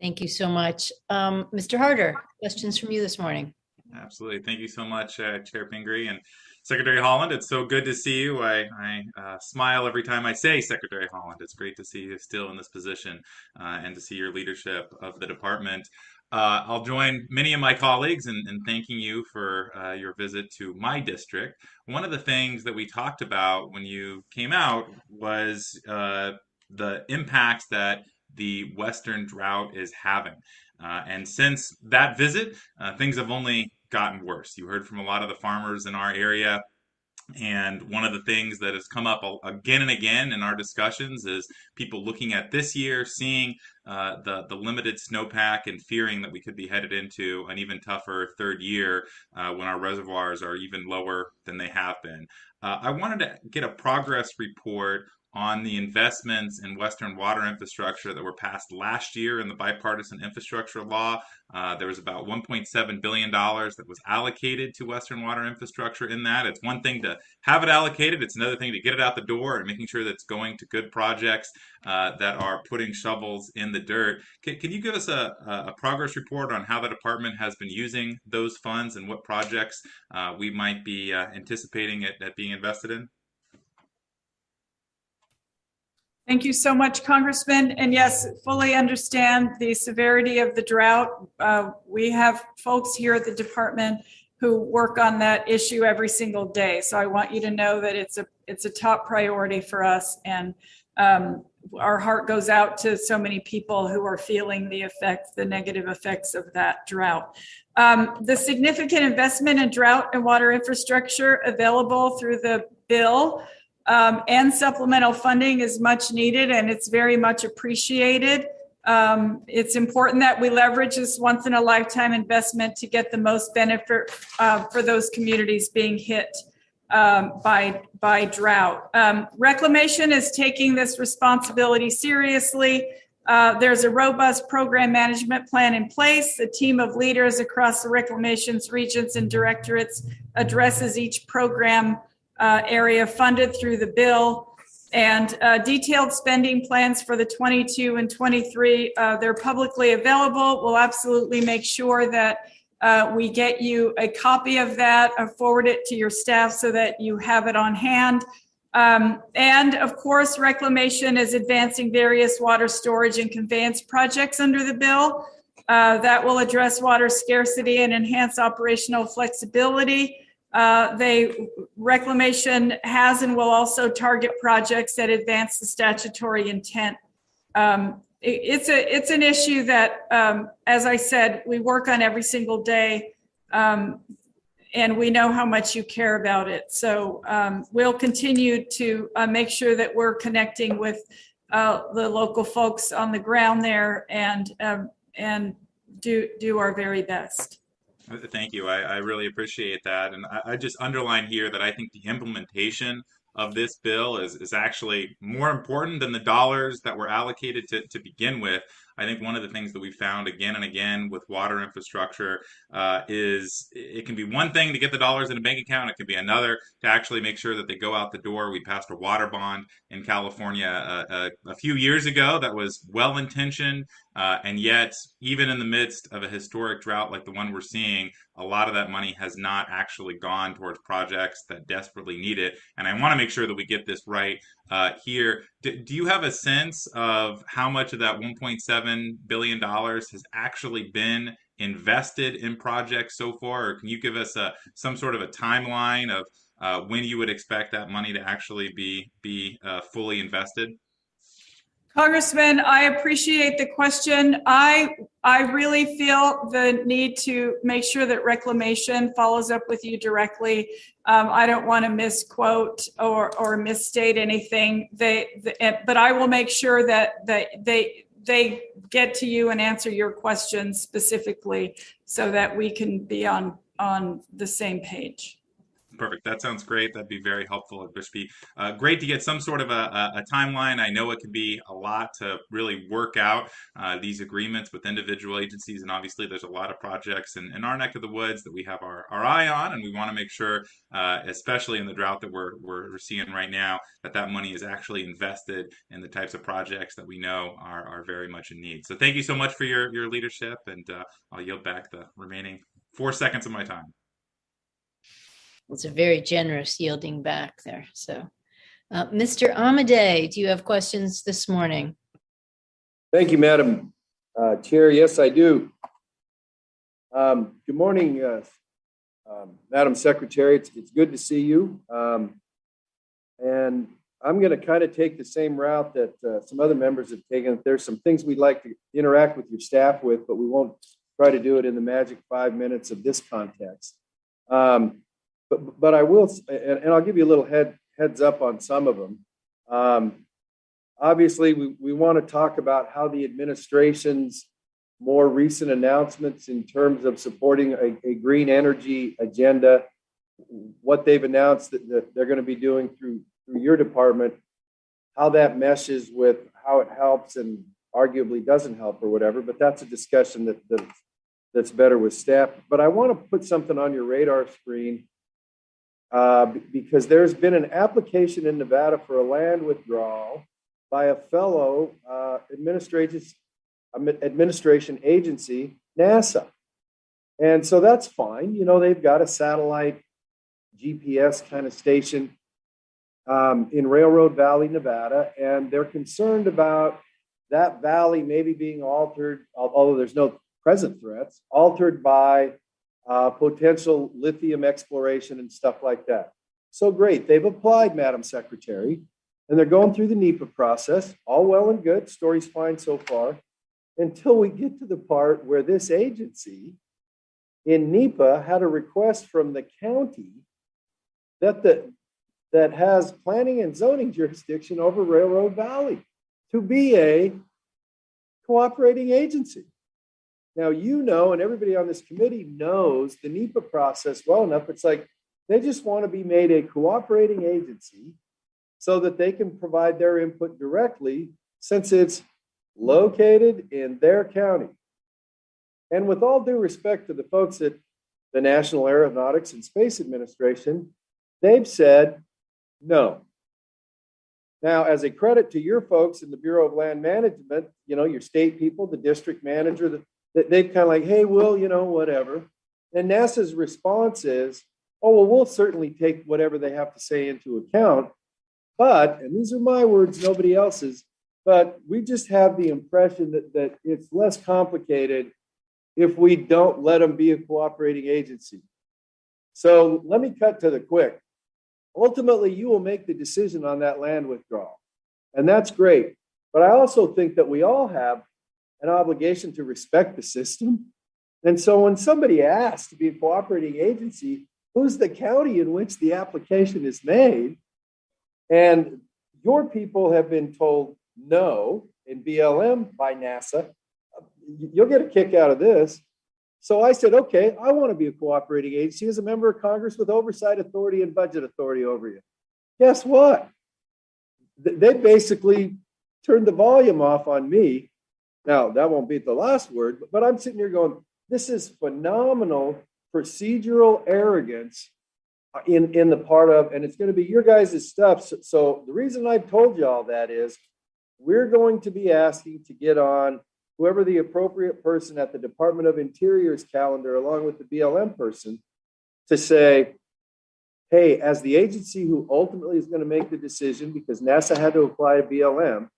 Thank you so much. Mr. Harder, questions from you this morning. Absolutely. Thank you so much, Chair Pingree and Secretary Holland. It's so good to see you. I smile every time I say Secretary Holland. It's great to see you still in this position and to see your leadership of the department. I'll join many of my colleagues in thanking you for your visit to my district. One of the things that we talked about when you came out was the impacts that the Western drought is having. And since that visit, things have only gotten worse. You heard from a lot of the farmers in our area. And one of the things that has come up again and again in our discussions is people looking at this year, seeing the limited snowpack, and fearing that we could be headed into an even tougher third year when our reservoirs are even lower than they have been. I wanted to get a progress report on the investments in Western water infrastructure that were passed last year in the bipartisan infrastructure law. There was about $1.7 billion that was allocated to Western water infrastructure in that. It's one thing to have it allocated, it's another thing to get it out the door and making sure that it's going to good projects that are putting shovels in the dirt. Can you give us a progress report on how the department has been using those funds and what projects we might be anticipating it being invested in? Thank you so much, Congressman. And yes, fully understand the severity of the drought. We have folks here at the department who work on that issue every single day. So I want you to know that it's a top priority for us. And our heart goes out to so many people who are feeling the negative effects of that drought. The significant investment in drought and water infrastructure available through the bill and supplemental funding is much needed, and it's very much appreciated. It's important that we leverage this once-in-a-lifetime investment to get the most benefit for those communities being hit by drought. Reclamation is taking this responsibility seriously. There's a robust program management plan in place. A team of leaders across the reclamations regions and directorates addresses each program area funded through the bill, and detailed spending plans for the 22 and 23. They're publicly available. We'll absolutely make sure that we get you a copy of that, forward it to your staff so that you have it on hand. And of course, reclamation is advancing various water storage and conveyance projects under the bill that will address water scarcity and enhance operational flexibility. Reclamation has and will also target projects that advance the statutory intent. It's an issue that, as I said, we work on every single day, and we know how much you care about it. So we'll continue to make sure that we're connecting with the local folks on the ground there and do our very best. Thank you. I really appreciate that. And I just underline here that I think the implementation of this bill is actually more important than the dollars that were allocated to begin with. I think one of the things that we found again and again with water infrastructure is it can be one thing to get the dollars in a bank account. It can be another to actually make sure that they go out the door. We passed a water bond in California a few years ago that was well-intentioned, and yet even in the midst of a historic drought like the one we're seeing, a lot of that money has not actually gone towards projects that desperately need it. And I want to make sure that we get this right here. Do you have a sense of how much of that $1.7 billion has actually been invested in projects so far? Or can you give us some sort of a timeline of when you would expect that money to actually be fully invested? Congressman, I appreciate the question. I really feel the need to make sure that reclamation follows up with you directly. I don't want to misquote or misstate anything. But I will make sure that they get to you and answer your questions specifically so that we can be on the same page. Perfect. That sounds great. That'd be very helpful at Bishby. Great to get some sort of a timeline. I know it can be a lot to really work out these agreements with individual agencies, and obviously there's a lot of projects in our neck of the woods that we have our eye on, and we want to make sure, especially in the drought that we're seeing right now, that money is actually invested in the types of projects that we know are very much in need. So thank you so much for your leadership, and I'll yield back the remaining 4 seconds of my time. It's a very generous yielding back there. So, Mr. Amadei, do you have questions this morning? Thank you, Madam Chair. Yes, I do. Good morning, Madam Secretary. It's good to see you. And I'm going to kind of take the same route that some other members have taken. There's some things we'd like to interact with your staff with, but we won't try to do it in the magic 5 minutes of this context. But I will, and I'll give you a little heads up on some of them. Obviously, we want to talk about how the administration's more recent announcements in terms of supporting a green energy agenda, what they've announced that they're going to be doing through your department, how that meshes with how it helps and arguably doesn't help or whatever. But that's a discussion that's better with staff. But I want to put something on your radar screen. Because there's been an application in Nevada for a land withdrawal by a fellow administration agency, NASA. And so that's fine. You know, they've got a satellite GPS kind of station in Railroad Valley, Nevada, and they're concerned about that valley maybe being altered, although there's no present threats, altered by potential lithium exploration and stuff like that. So great. They've applied, Madam Secretary, and they're going through the NEPA process. All well and good. Story's fine so far. Until we get to the part where this agency in NEPA had a request from the county that has planning and zoning jurisdiction over Railroad Valley to be a cooperating agency. Now, you know, and everybody on this committee knows the NEPA process well enough. It's like they just want to be made a cooperating agency so that they can provide their input directly since it's located in their county. And with all due respect to the folks at the National Aeronautics and Space Administration, they've said no. Now, as a credit to your folks in the Bureau of Land Management, you know, your state people, the district manager, they've kind of like, hey, Will, you know, whatever. And NASA's response is, oh, well, we'll certainly take whatever they have to say into account. But, and these are my words, nobody else's, but we just have the impression that it's less complicated if we don't let them be a cooperating agency. So let me cut to the quick. Ultimately, you will make the decision on that land withdrawal. And that's great. But I also think that we all have an obligation to respect the system. And so when somebody asks to be a cooperating agency, who's the county in which the application is made? And your people have been told no in BLM by NASA. You'll get a kick out of this. So I said, okay, I want to be a cooperating agency as a member of Congress with oversight authority and budget authority over you. Guess what? They basically turned the volume off on me. Now, that won't be the last word, but I'm sitting here going, this is phenomenal procedural arrogance in the part of, and it's going to be your guys' stuff. So the reason I've told you all that is we're going to be asking to get on whoever the appropriate person at the Department of Interior's calendar, along with the BLM person, to say, hey, as the agency who ultimately is going to make the decision, because NASA had to apply to BLM,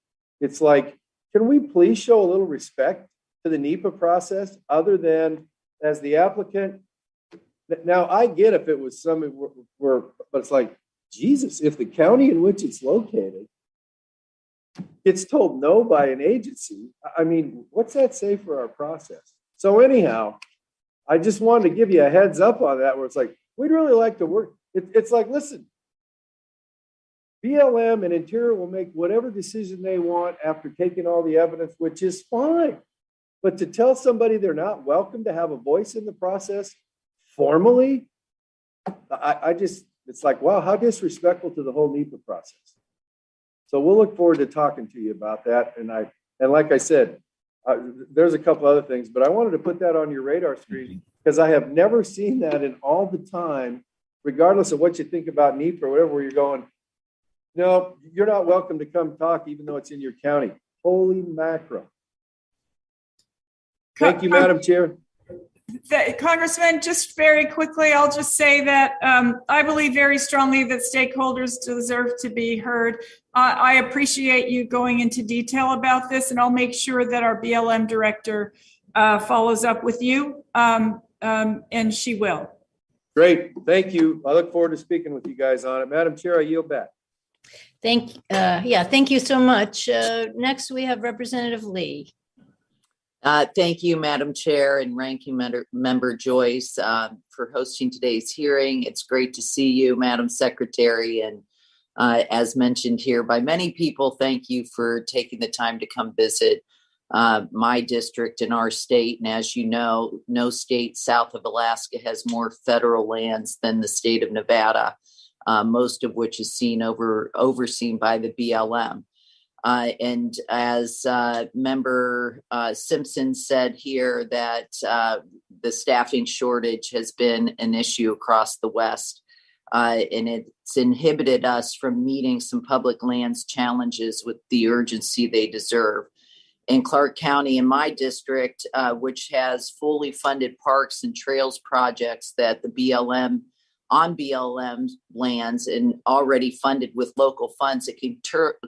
it's like, can we please show a little respect to the NEPA process other than as the applicant? Now, I get if it was some where, but it's like, Jesus, if the county in which it's located gets told no by an agency, I mean, what's that say for our process? So anyhow, I just wanted to give you a heads up on that, where it's like, we'd really like to work. It's like, listen, BLM and Interior will make whatever decision they want after taking all the evidence, which is fine. But to tell somebody they're not welcome to have a voice in the process formally, I just, It's like, wow, how disrespectful to the whole NEPA process. So we'll look forward to talking to you about that. And like I said, there's a couple other things, but I wanted to put that on your radar screen because I have never seen that in all the time, regardless of what you think about NEPA or whatever, where you're going, no, you're not welcome to come talk, even though it's in your county. Holy mackerel. Thank you, Madam Chair. Congressman, just very quickly, I'll just say that I believe very strongly that stakeholders deserve to be heard. I appreciate you going into detail about this, and I'll make sure that our BLM director follows up with you, and she will. Great. Thank you. I look forward to speaking with you guys on it. Madam Chair, I yield back. Thank you so much. Next, we have Representative Lee. Thank you, Madam Chair and Ranking Member Joyce, for hosting today's hearing. It's great to see you, Madam Secretary. And as mentioned here by many people, thank you for taking the time to come visit my district in our state. And as you know, no state south of Alaska has more federal lands than the state of Nevada, most of which is overseen by the BLM. And as Member Simpson said here, that the staffing shortage has been an issue across the West, and it's inhibited us from meeting some public lands challenges with the urgency they deserve. In Clark County, in my district, which has fully funded parks and trails projects that the BLM lands and already funded with local funds, it can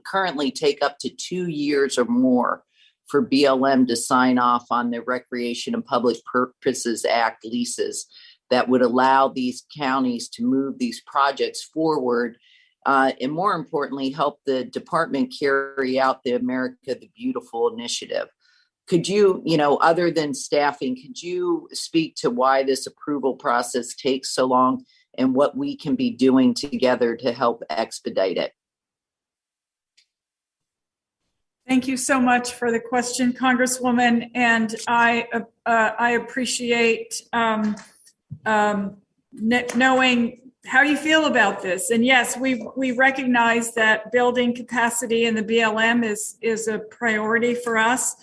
currently take up to 2 years or more for BLM to sign off on the Recreation and Public Purposes Act leases that would allow these counties to move these projects forward, and more importantly, help the department carry out the America the Beautiful initiative. Could you, other than staffing, could you speak to why this approval process takes so long and what we can be doing together to help expedite it? Thank you so much for the question, Congresswoman. And I appreciate knowing how you feel about this. And yes, we recognize that building capacity in the BLM is a priority for us.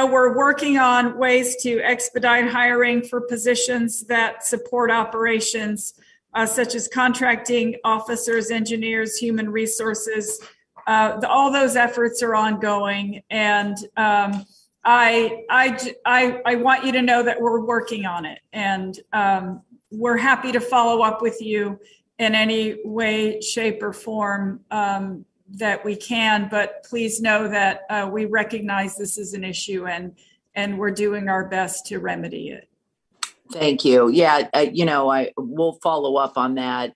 We're working on ways to expedite hiring for positions that support operations, such as contracting officers, engineers, human resources. All those efforts are ongoing, and I want you to know that we're working on it, and we're happy to follow up with you in any way, shape, or form that we can, but please know that we recognize this is an issue, and we're doing our best to remedy it. Thank you. Yeah, we'll follow up on that.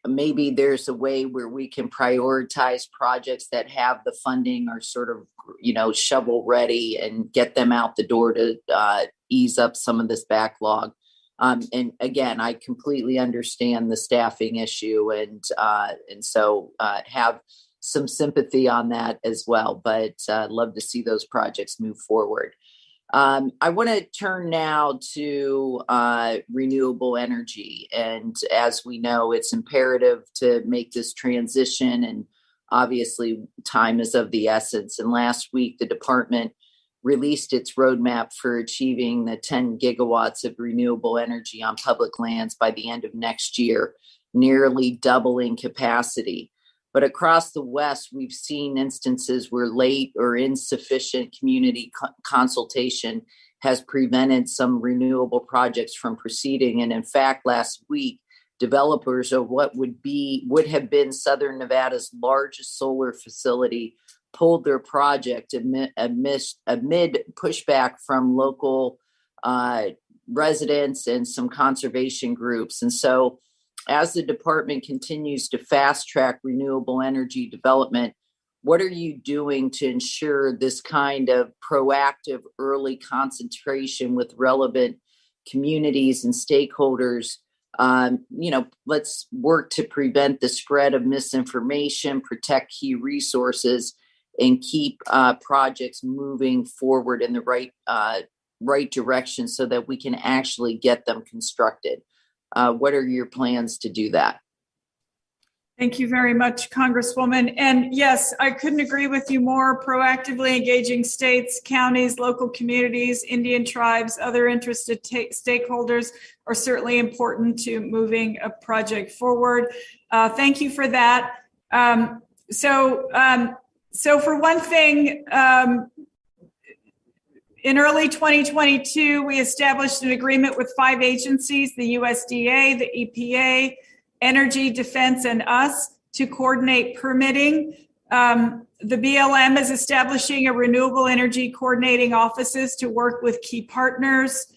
Maybe there's a way where we can prioritize projects that have the funding or sort of, shovel ready and get them out the door to ease up some of this backlog. And again, I completely understand the staffing issue, and so have some sympathy on that as well. But I'd love to see those projects move forward. I want to turn now to renewable energy, and as we know, it's imperative to make this transition, and obviously, time is of the essence. And last week, the department released its roadmap for achieving the 10 gigawatts of renewable energy on public lands by the end of next year, nearly doubling capacity. But across the West, we've seen instances where late or insufficient community consultation has prevented some renewable projects from proceeding. And in fact, last week, developers of what would have been Southern Nevada's largest solar facility pulled their project amid pushback from local residents and some conservation groups. And so as the department continues to fast track renewable energy development, what are you doing to ensure this kind of proactive early concentration with relevant communities and stakeholders? Let's work to prevent the spread of misinformation, protect key resources, and keep projects moving forward in the right right direction so that we can actually get them constructed. What are your plans to do that? Thank you very much, Congresswoman. And yes, I couldn't agree with you more. Proactively engaging states, counties, local communities, Indian tribes, other interested stakeholders are certainly important to moving a project forward. Thank you for that. So for one thing, in early 2022, we established an agreement with 5 agencies, the USDA, the EPA, Energy, Defense, and us to coordinate permitting. The BLM is establishing a renewable energy coordinating offices to work with key partners.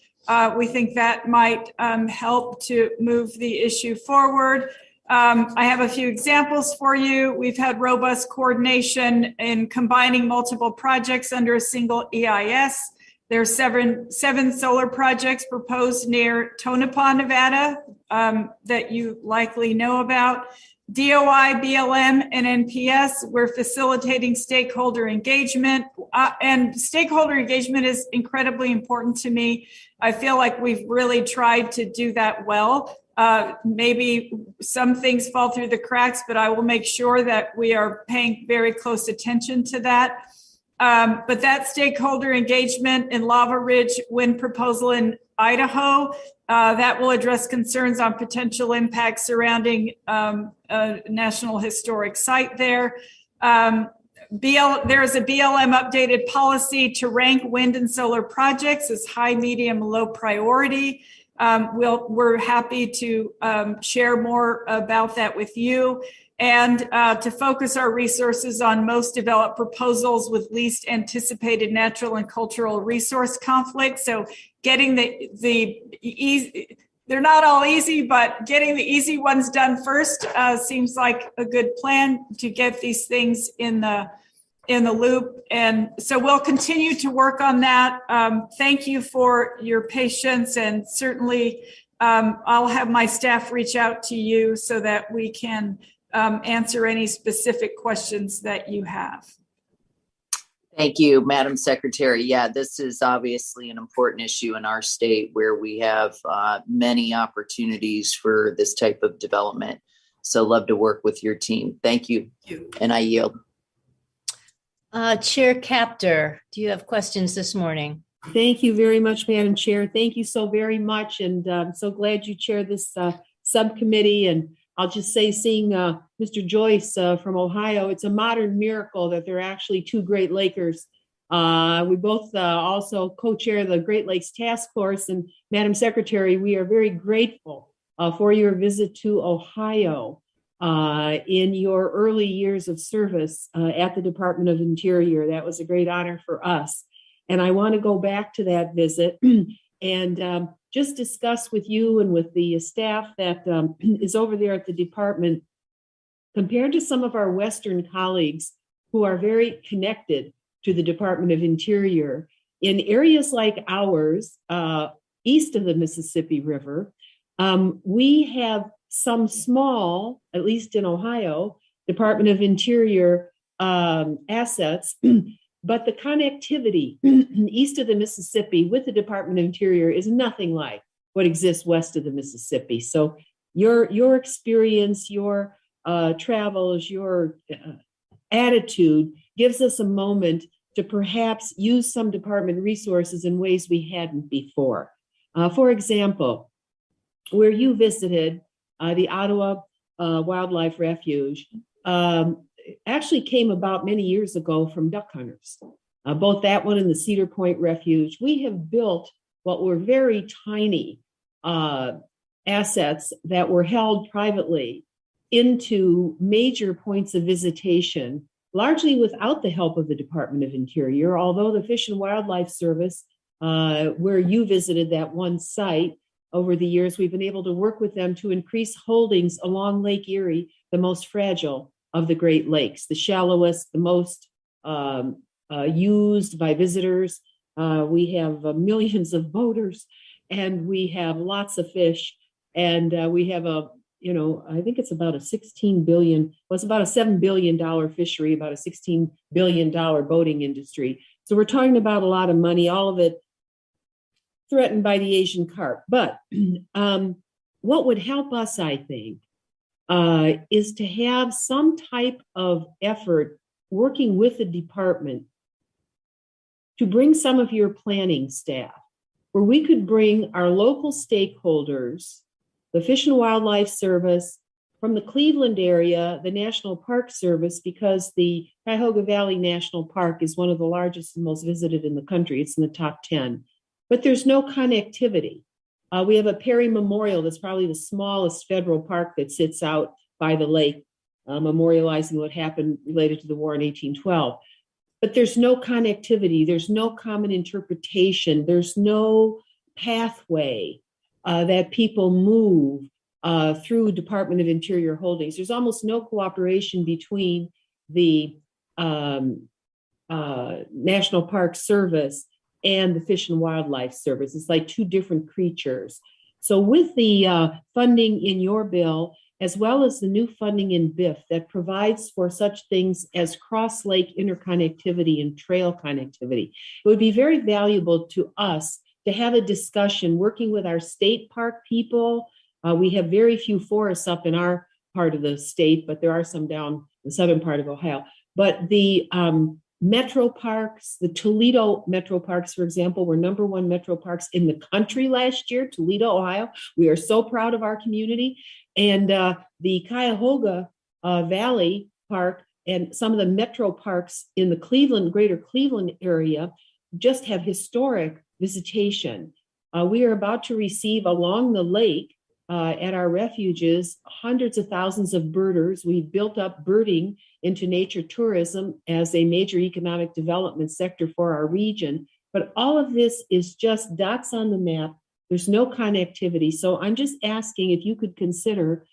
We think that might help to move the issue forward. I have a few examples for you. We've had robust coordination in combining multiple projects under a single EIS. There are seven solar projects proposed near Tonopah, Nevada, that you likely know about. DOI, BLM, and NPS, we're facilitating stakeholder engagement. And stakeholder engagement is incredibly important to me. I feel like we've really tried to do that well. Maybe some things fall through the cracks, but I will make sure that we are paying very close attention to that. But that stakeholder engagement in Lava Ridge wind proposal in Idaho, that will address concerns on potential impacts surrounding a National Historic Site there. There is a BLM updated policy to rank wind and solar projects as high, medium, low priority. We're happy to share more about that with you, and to focus our resources on most developed proposals with least anticipated natural and cultural resource conflicts. So getting the easy, they're not all easy, but getting the easy ones done first seems like a good plan to get these things in the loop. And so we'll continue to work on that. Thank you for your patience, and certainly I'll have my staff reach out to you so that we can answer any specific questions that you have. Thank you, Madam Secretary. Yeah, this is obviously an important issue in our state where we have many opportunities for this type of development. So love to work with your team. Thank you. And I yield. Chair Capter, do you have questions this morning? Thank you very much, Madam Chair. Thank you so very much. And I'm so glad you chair this subcommittee. And I'll just say, seeing Mr. Joyce from Ohio, it's a modern miracle that there are actually 2 Great Lakers. We both also co-chair the Great Lakes Task Force. And Madam Secretary, we are very grateful for your visit to Ohio in your early years of service at the Department of Interior. That was a great honor for us. And I want to go back to that visit and just discuss with you and with the staff that is over there at the department, compared to some of our Western colleagues who are very connected to the Department of Interior, in areas like ours, east of the Mississippi River, we have some small, at least in Ohio, Department of Interior assets, but the connectivity east of the Mississippi with the Department of Interior is nothing like what exists west of the Mississippi. So your experience, your travels, your attitude gives us a moment to perhaps use some department resources in ways we hadn't before. For example, where you visited the Ottawa Wildlife Refuge, actually came about many years ago from duck hunters. Both that one and the Cedar Point Refuge, we have built what were very tiny assets that were held privately into major points of visitation, largely without the help of the Department of Interior, although the Fish and Wildlife Service, where you visited that one site, over the years, we've been able to work with them to increase holdings along Lake Erie, the most fragile of the Great Lakes, the shallowest, the most used by visitors. We have millions of boaters, and we have lots of fish, and we have I think it's about a $16 billion, well, it's about a $7 billion fishery, about a $16 billion boating industry. So we're talking about a lot of money, all of it threatened by the Asian carp. But what would help us, I think, is to have some type of effort working with the department to bring some of your planning staff, where we could bring our local stakeholders, the Fish and Wildlife Service, from the Cleveland area, the National Park Service, because the Cuyahoga Valley National Park is one of the largest and most visited in the country. It's in the top 10, but there's no connectivity. We have a Perry Memorial that's probably the smallest federal park that sits out by the lake, memorializing what happened related to the war in 1812. But there's no connectivity, there's no common interpretation, there's no pathway that people move through Department of Interior holdings. There's almost no cooperation between the National Park Service and the Fish and Wildlife Service. It's like two different creatures. So with the funding in your bill, as well as the new funding in BIF that provides for such things as cross-lake interconnectivity and trail connectivity, it would be very valuable to us to have a discussion working with our state park people. We have very few forests up in our part of the state, but there are some down the southern part of Ohio. But the metro parks, the Toledo metro parks, for example, were #1 metro parks in the country last year, Toledo, Ohio. We are so proud of our community. And the Cuyahoga Valley Park and some of the metro parks in the Cleveland, greater Cleveland area just have historic visitation. We are about to receive along the lake at our refuges hundreds of thousands of birders. We've built up birding into nature tourism as a major economic development sector for our region. But all of this is just dots on the map. There's no connectivity. So I'm just asking if you could consider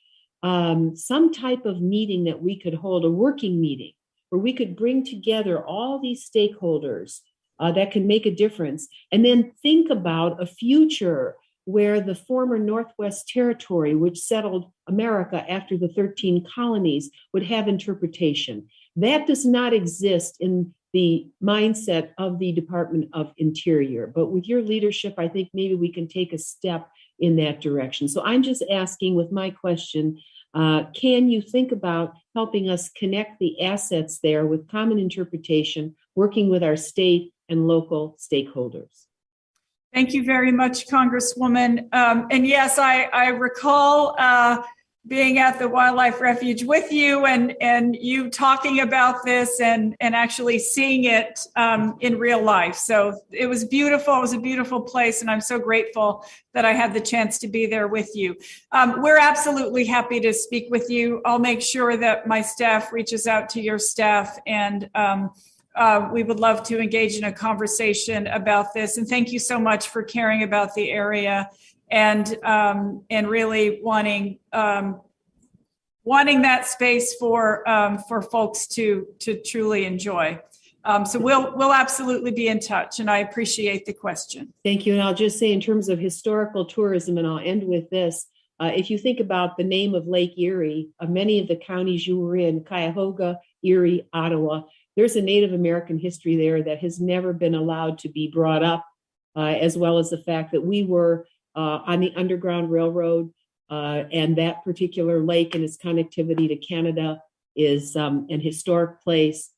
some type of meeting that we could hold, a working meeting, where we could bring together all these stakeholders that can make a difference, and then think about a future where the former Northwest Territory, which settled America after the 13 colonies, would have interpretation. That does not exist in the mindset of the Department of Interior. But with your leadership, I think maybe we can take a step in that direction. So I'm just asking with my question, can you think about helping us connect the assets there with common interpretation, working with our state and local stakeholders? Thank you very much, Congresswoman. And yes, I recall being at the Wildlife Refuge with you and you talking about this and actually seeing it in real life. So it was beautiful. It was a beautiful place. And I'm so grateful that I had the chance to be there with you. We're absolutely happy to speak with you. I'll make sure that my staff reaches out to your staff, and we would love to engage in a conversation about this. And thank you so much for caring about the area and really wanting that space for folks to truly enjoy. So we'll absolutely be in touch, and I appreciate the question. Thank you. And I'll just say, in terms of historical tourism, and I'll end with this, if you think about the name of Lake Erie, many of the counties you were in, Cuyahoga, Erie, Ottawa, there's a Native American history there that has never been allowed to be brought up, as well as the fact that we were on the Underground Railroad, and that particular lake and its connectivity to Canada is an historic place.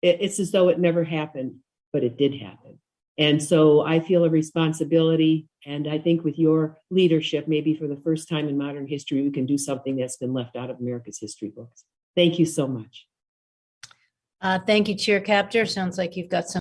It's as though it never happened, but it did happen. And so I feel a responsibility, and I think with your leadership, maybe for the first time in modern history, we can do something that's been left out of America's history books. Thank you so much. Thank you, Chair Capter. Sounds like you've got some